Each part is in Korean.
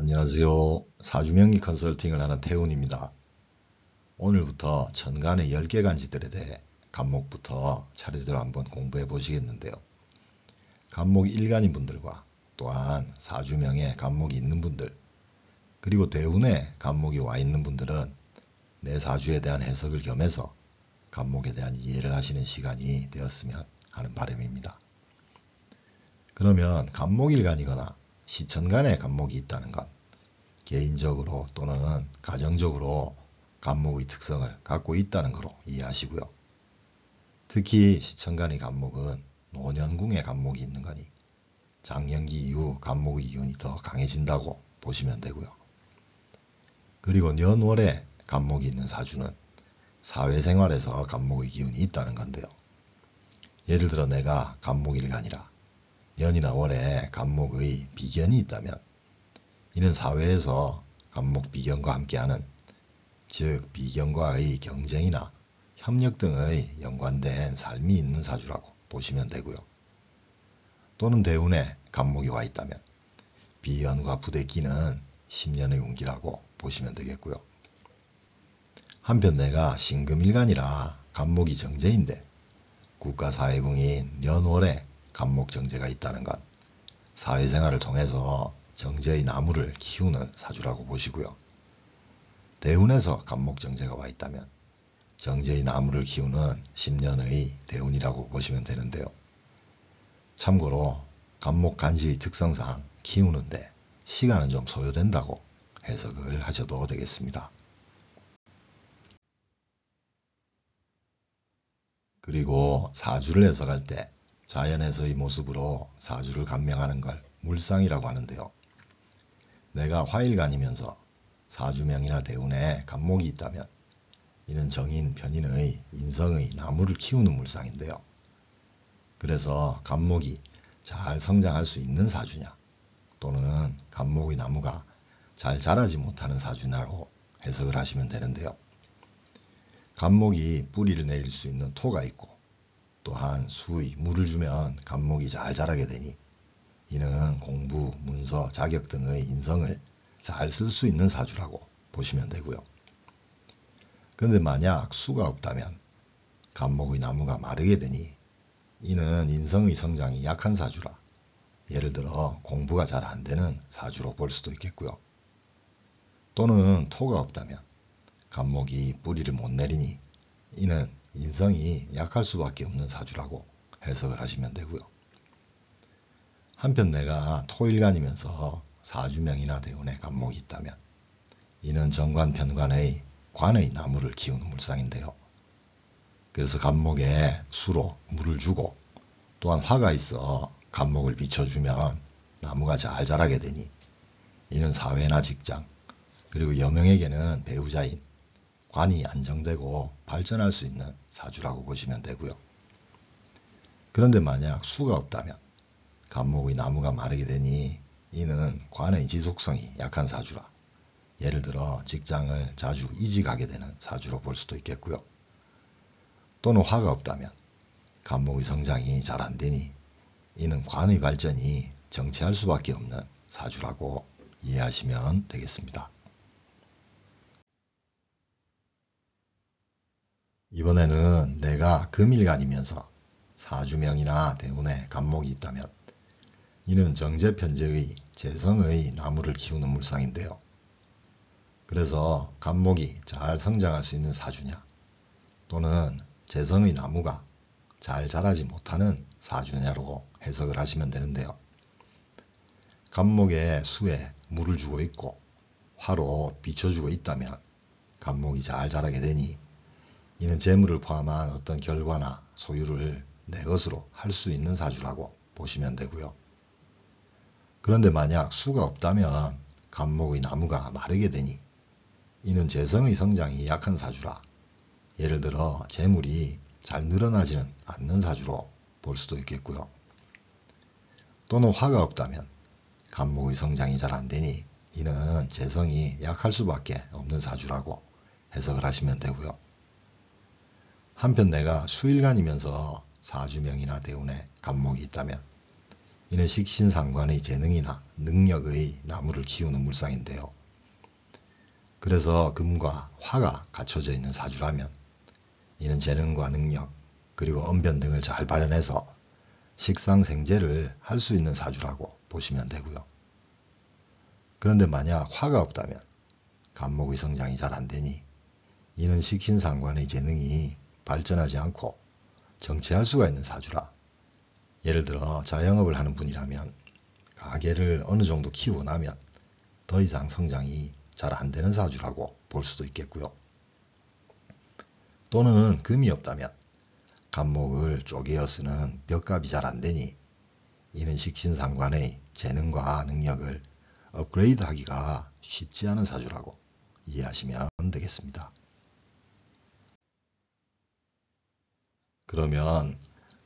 안녕하세요. 사주명리 컨설팅을 하는 태훈입니다. 오늘부터 천간의 10개 간지들에 대해 간목부터 차례대로 한번 공부해 보시겠는데요. 간목이 일간인 분들과 또한 사주명에 간목이 있는 분들, 그리고 대운에 간목이 와 있는 분들은 내 사주에 대한 해석을 겸해서 간목에 대한 이해를 하시는 시간이 되었으면 하는 바람입니다. 그러면 간목일간이거나 시천간에 간목이 있다는 건 개인적으로 또는 가정적으로 간목의 특성을 갖고 있다는 것으로 이해하시고요. 특히 시천간의 간목은 노년궁에 간목이 있는 거니 장년기 이후 간목의 기운이 더 강해진다고 보시면 되고요. 그리고 년월에 간목이 있는 사주는 사회생활에서 간목의 기운이 있다는 건데요. 예를 들어 내가 간목일간이라 년이나 월에 간목의 비견이 있다면 이는 사회에서 간목 비견과 함께하는, 즉 비견과의 경쟁이나 협력 등의 연관된 삶이 있는 사주라고 보시면 되고요. 또는 대운에 간목이 와 있다면 비견과 부대끼는 10년의 운기라고 보시면 되겠고요. 한편 내가 신금일간이라 간목이 정제인데 국가사회궁인 년월에 간목 정제가 있다는 건 사회생활을 통해서 정제의 나무를 키우는 사주라고 보시고요. 대운에서 간목 정제가 와 있다면 정제의 나무를 키우는 10년의 대운이라고 보시면 되는데요. 참고로 간목 간지의 특성상 키우는데 시간은 좀 소요된다고 해석을 하셔도 되겠습니다. 그리고 사주를 해석할 때 자연에서의 모습으로 사주를 감명하는 걸 물상이라고 하는데요. 내가 화일간이면서 사주명이나 대운에 간목이 있다면 이는 정인, 편인의 인성의 나무를 키우는 물상인데요. 그래서 간목이 잘 성장할 수 있는 사주냐 또는 간목의 나무가 잘 자라지 못하는 사주냐로 해석을 하시면 되는데요. 간목이 뿌리를 내릴 수 있는 토가 있고 또한 수의, 물을 주면 간목이 잘 자라게 되니 이는 공부, 문서, 자격 등의 인성을 잘 쓸 수 있는 사주라고 보시면 되고요. 그런데 만약 수가 없다면 간목의 나무가 마르게 되니 이는 인성의 성장이 약한 사주라 예를 들어 공부가 잘 안되는 사주로 볼 수도 있겠고요. 또는 토가 없다면 간목이 뿌리를 못 내리니 이는 인성이 약할 수밖에 없는 사주라고 해석을 하시면 되고요. 한편 내가 토일간이면서 사주명이나 대운에 간목이 있다면 이는 정관편관의 관의 나무를 키우는 물상인데요. 그래서 간목에 수로 물을 주고 또한 화가 있어 간목을 비춰주면 나무가 잘 자라게 되니 이는 사회나 직장 그리고 여명에게는 배우자인 관이 안정되고 발전할 수 있는 사주라고 보시면 되고요. 그런데 만약 수가 없다면 간목의 나무가 마르게 되니 이는 관의 지속성이 약한 사주라 예를 들어 직장을 자주 이직하게 되는 사주로 볼 수도 있겠고요. 또는 화가 없다면 간목의 성장이 잘 안되니 이는 관의 발전이 정체할 수밖에 없는 사주라고 이해하시면 되겠습니다. 이번에는 내가 금일간이면서 사주명이나 대운에 간목이 있다면 이는 정제편제의 재성의 나무를 키우는 물상인데요. 그래서 간목이 잘 성장할 수 있는 사주냐 또는 재성의 나무가 잘 자라지 못하는 사주냐로 해석을 하시면 되는데요. 간목에 수에 물을 주고 있고 화로 비춰주고 있다면 간목이 잘 자라게 되니 이는 재물을 포함한 어떤 결과나 소유를 내 것으로 할 수 있는 사주라고 보시면 되고요. 그런데 만약 수가 없다면 간목의 나무가 마르게 되니 이는 재성의 성장이 약한 사주라 예를 들어 재물이 잘 늘어나지는 않는 사주로 볼 수도 있겠고요. 또는 화가 없다면 간목의 성장이 잘 안되니 이는 재성이 약할 수밖에 없는 사주라고 해석을 하시면 되고요. 한편 내가 수일간이면서 사주명이나 대운에 간목이 있다면 이는 식신상관의 재능이나 능력의 나무를 키우는 물상인데요. 그래서 금과 화가 갖춰져 있는 사주라면 이는 재능과 능력 그리고 언변 등을 잘 발현해서 식상생재를 할 수 있는 사주라고 보시면 되고요. 그런데 만약 화가 없다면 간목의 성장이 잘 안되니 이는 식신상관의 재능이 발전하지 않고 정체할 수가 있는 사주라. 예를 들어 자영업을 하는 분이라면 가게를 어느 정도 키우고 나면 더 이상 성장이 잘 안되는 사주라고 볼 수도 있겠고요. 또는 금이 없다면 간목을 쪼개어 쓰는 벽갑이 잘 안되니 이는 식신상관의 재능과 능력을 업그레이드 하기가 쉽지 않은 사주라고 이해하시면 되겠습니다. 그러면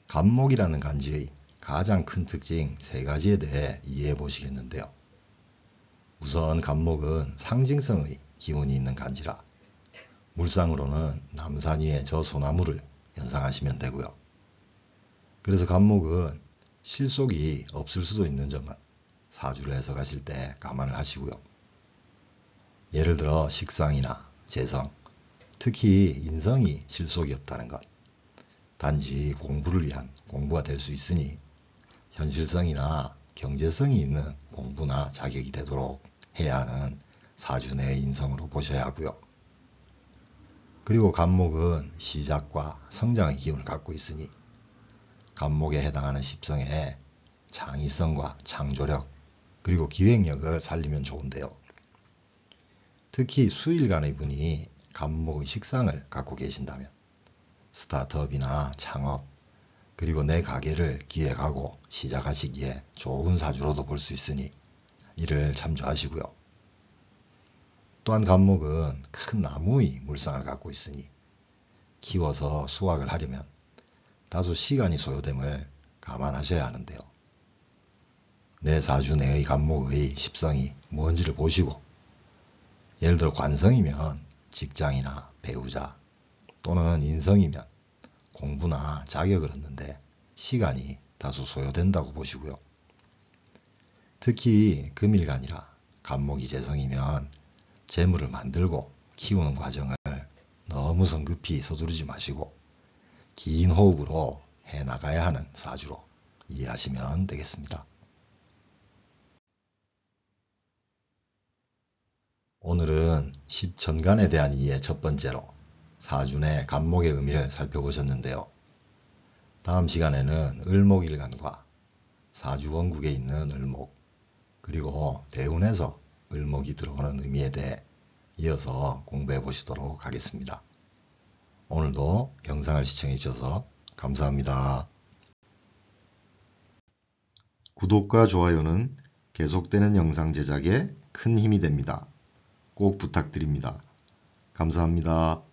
간목이라는 간지의 가장 큰 특징 3가지에 대해 이해해 보시겠는데요. 우선 간목은 상징성의 기운이 있는 간지라 물상으로는 남산 위의 저 소나무를 연상하시면 되고요. 그래서 간목은 실속이 없을 수도 있는 점은 사주를 해석하실 때 감안을 하시고요. 예를 들어 식상이나 재성, 특히 인성이 실속이 없다는 것, 단지 공부를 위한 공부가 될 수 있으니 현실성이나 경제성이 있는 공부나 자격이 되도록 해야 하는 사주 내의 인성으로 보셔야 하고요. 그리고 간목은 시작과 성장의 기운을 갖고 있으니 간목에 해당하는 십성에 창의성과 창조력 그리고 기획력을 살리면 좋은데요. 특히 수일간의 분이 간목의 식상을 갖고 계신다면 스타트업이나 창업 그리고 내 가게를 기획하고 시작하시기에 좋은 사주로도 볼 수 있으니 이를 참조하시고요. 또한 간목은 큰 나무의 물상을 갖고 있으니 키워서 수확을 하려면 다소 시간이 소요됨을 감안하셔야 하는데요. 내 사주 내의 간목의 십성이 뭔지를 보시고 예를 들어 관성이면 직장이나 배우자 또는 인성이면 공부나 자격을 얻는데 시간이 다소 소요된다고 보시고요. 특히 금일간이라 간목이 재성이면 재물을 만들고 키우는 과정을 너무 성급히 서두르지 마시고 긴 호흡으로 해나가야 하는 사주로 이해하시면 되겠습니다. 오늘은 십천간에 대한 이해 첫 번째로 사주 내 간목의 의미를 살펴보셨는데요. 다음 시간에는 을목일간과 사주 원국에 있는 을목 그리고 대운에서 을목이 들어오는 의미에 대해 이어서 공부해 보시도록 하겠습니다. 오늘도 영상을 시청해 주셔서 감사합니다. 구독과 좋아요는 계속되는 영상 제작에 큰 힘이 됩니다. 꼭 부탁드립니다. 감사합니다.